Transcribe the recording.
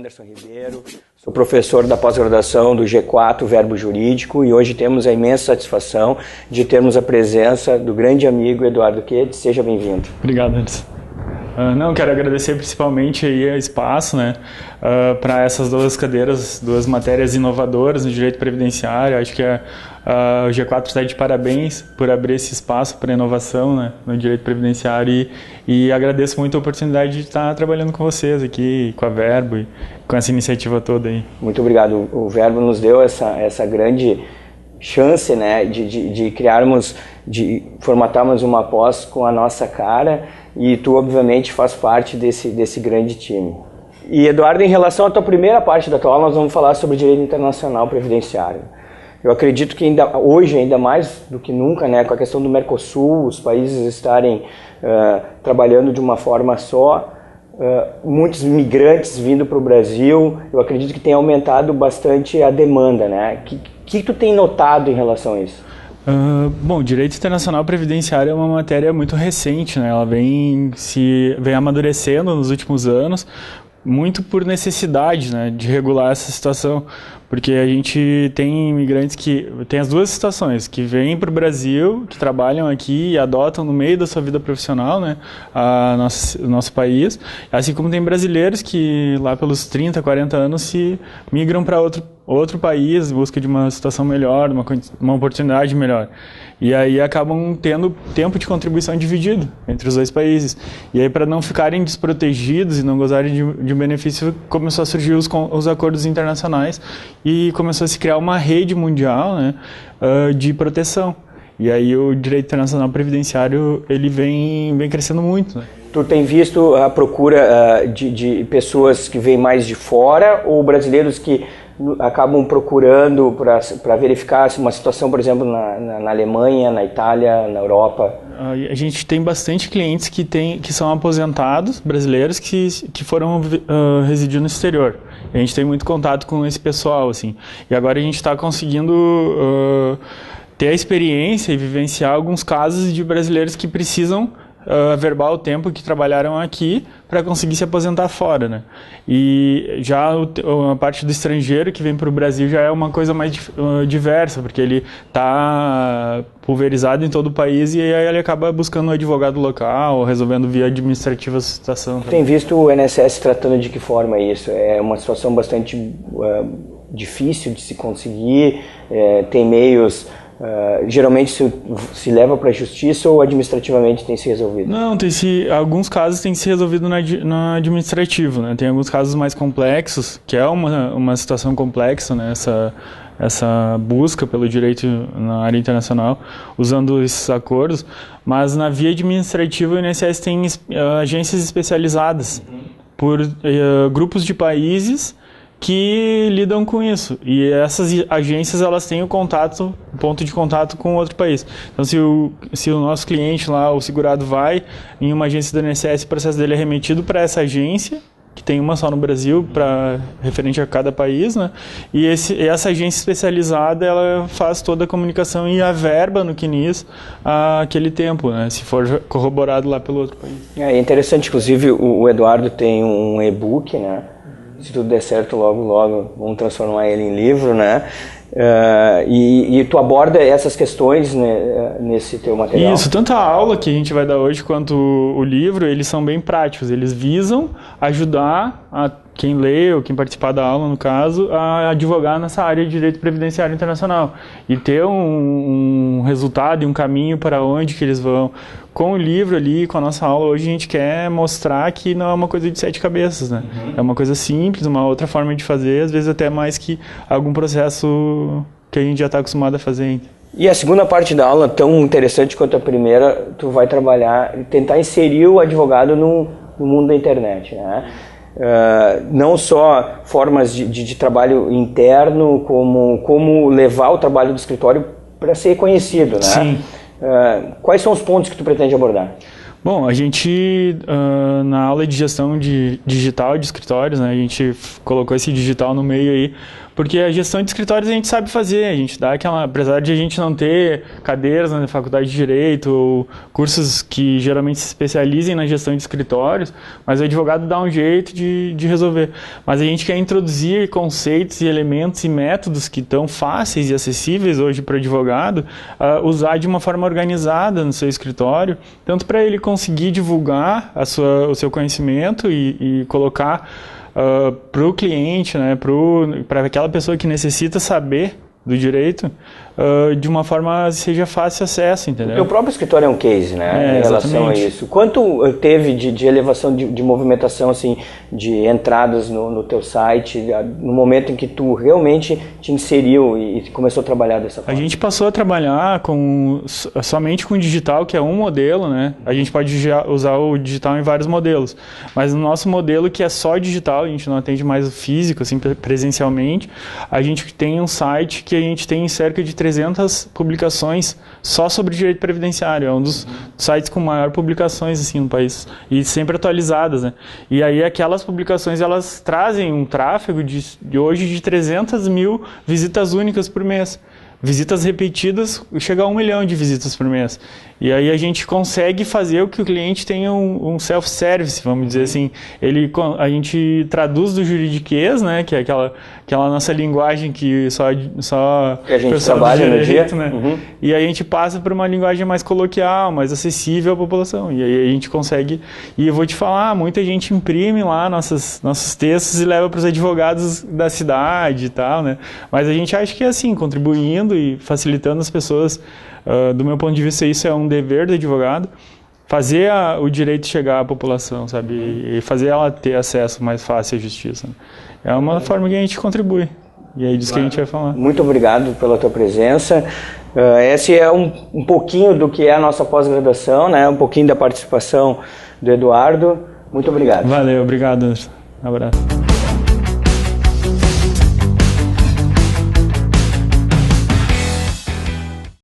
Anderson Ribeiro, sou professor da pós-graduação do G4 Verbo Jurídico e hoje temos a imensa satisfação de termos a presença do grande amigo Eduardo Quedes. Seja bem-vindo. Obrigado, Anderson. Quero agradecer principalmente aí o espaço, para essas duas cadeiras, duas matérias inovadoras no direito previdenciário. Acho que o G4 está de parabéns por abrir esse espaço para inovação, no direito previdenciário e agradeço muito a oportunidade de estar trabalhando com vocês aqui, com a Verbo e com essa iniciativa toda aí. Muito obrigado. O Verbo nos deu essa grande chance, de criarmos, de formatarmos uma pós com a nossa cara, e tu obviamente faz parte desse grande time. E Eduardo, em relação à tua primeira parte da tua aula, nós vamos falar sobre direito internacional previdenciário. Eu acredito que hoje, ainda mais do que nunca, com a questão do Mercosul, os países estarem trabalhando de uma forma só, muitos imigrantes vindo para o Brasil, eu acredito que tem aumentado bastante a demanda, que tu tem notado em relação a isso? Bom, direito internacional previdenciário é uma matéria muito recente, ela vem amadurecendo nos últimos anos, muito por necessidade, de regular essa situação, porque a gente tem imigrantes que tem as duas situações, que vêm para o Brasil, que trabalham aqui e adotam no meio da sua vida profissional, o nosso país, assim como tem brasileiros que lá pelos 30, 40 anos se migram para outro país em busca de uma situação melhor, uma oportunidade melhor. E aí acabam tendo tempo de contribuição dividido entre os dois países. E aí, para não ficarem desprotegidos e não gozarem de um benefício, começou a surgir os acordos internacionais e começou a se criar uma rede mundial, de proteção. E aí o direito internacional previdenciário ele vem crescendo muito. Tu tem visto a procura de pessoas que vêm mais de fora ou brasileiros que acabam procurando para verificar uma situação, por exemplo, na Alemanha, na Itália, na Europa? A gente tem bastante clientes que são aposentados, brasileiros, que foram residir no exterior. A gente tem muito contato com esse pessoal, assim. E agora a gente está conseguindo ter a experiência e vivenciar alguns casos de brasileiros que precisam averbar o tempo que trabalharam aqui para conseguir se aposentar fora, E já a parte do estrangeiro que vem para o Brasil já é uma coisa mais diversa, porque ele está pulverizado em todo o país e aí ele acaba buscando um advogado local, resolvendo via administrativa a situação. Tem visto o INSS tratando de que forma isso? É uma situação bastante difícil de se conseguir, tem meios... geralmente se leva para a justiça ou administrativamente tem se resolvido? Não, alguns casos tem se resolvido no administrativo, Tem alguns casos mais complexos, que é uma situação complexa, essa busca pelo direito na área internacional, usando esses acordos, mas na via administrativa o INSS tem agências especializadas por grupos de países que lidam com isso, e essas agências elas têm ponto de contato com outro país. Então se o nosso cliente lá, o segurado, vai em uma agência do INSS, o processo dele é remetido para essa agência, que tem uma só no Brasil, referente a cada país, E essa agência especializada, ela faz toda a comunicação e averba no CNIS aquele tempo, se for corroborado lá pelo outro país. É interessante, inclusive o Eduardo tem um e-book, Se tudo der certo, logo vamos transformar ele em livro, E tu aborda essas questões nesse teu material? Isso, tanto a aula que a gente vai dar hoje quanto o livro, eles são bem práticos. Eles visam ajudar quem lê ou quem participar da aula, no caso, a advogar nessa área de direito previdenciário internacional e ter um resultado e um caminho para onde que eles vão. Com o livro ali, com a nossa aula, hoje a gente quer mostrar que não é uma coisa de 7 cabeças, É uma coisa simples, uma outra forma de fazer, às vezes até mais que algum processo que a gente já está acostumado a fazer. E a segunda parte da aula, tão interessante quanto a primeira, tu vai trabalhar, tentar inserir o advogado no mundo da internet, não só formas de trabalho interno, como levar o trabalho do escritório para ser conhecido, Sim. Quais são os pontos que tu pretende abordar? Bom, a gente, na aula de gestão digital de escritórios, a gente colocou esse digital no meio aí, Porque a gestão de escritórios a gente sabe fazer, a gente dá aquela, apesar de a gente não ter cadeiras na faculdade de Direito ou cursos que geralmente se especializem na gestão de escritórios, mas o advogado dá um jeito de resolver. Mas a gente quer introduzir conceitos e elementos e métodos que estão fáceis e acessíveis hoje para o advogado usar de uma forma organizada no seu escritório, tanto para ele conseguir divulgar o seu conhecimento e colocar para o cliente, né, para aquela pessoa que necessita saber do direito, de uma forma seja fácil acesso, entendeu? Porque o próprio escritório é um case, né, em relação a isso. Quanto teve de elevação de movimentação, assim, de entradas no teu site, no momento em que tu realmente te inseriu e começou a trabalhar dessa forma? A gente passou a trabalhar somente com o digital, que é um modelo, né? A gente pode usar o digital em vários modelos, mas no nosso modelo, que é só digital, a gente não atende mais o físico, assim, presencialmente, a gente tem um site que a gente tem cerca de 300 publicações só sobre direito previdenciário. É um dos sites com maior publicações assim no país e sempre atualizadas, né? E aí aquelas publicações elas trazem um tráfego de hoje de 300 mil visitas únicas por mês. Visitas repetidas, chega a 1 milhão de visitas por mês. E aí a gente consegue fazer o que o cliente tenha um self-service, vamos dizer assim. A gente traduz do juridiquês, né, que é aquela nossa linguagem que só que a gente trabalha no dia, né? E aí a gente passa para uma linguagem mais coloquial, mais acessível à população. E aí a gente consegue... E eu vou te falar, muita gente imprime lá nossos textos e leva para os advogados da cidade e tal, né? Mas a gente acha que é assim, contribuindo e facilitando as pessoas, do meu ponto de vista, isso é um dever do advogado, fazer o direito chegar à população, sabe? E fazer ela ter acesso mais fácil à justiça. É uma forma que a gente contribui. E é disso que a gente vai falar. Muito obrigado pela tua presença. Esse é um pouquinho do que é a nossa pós-graduação, né? Um pouquinho da participação do Eduardo. Muito obrigado. Valeu, obrigado. Um abraço.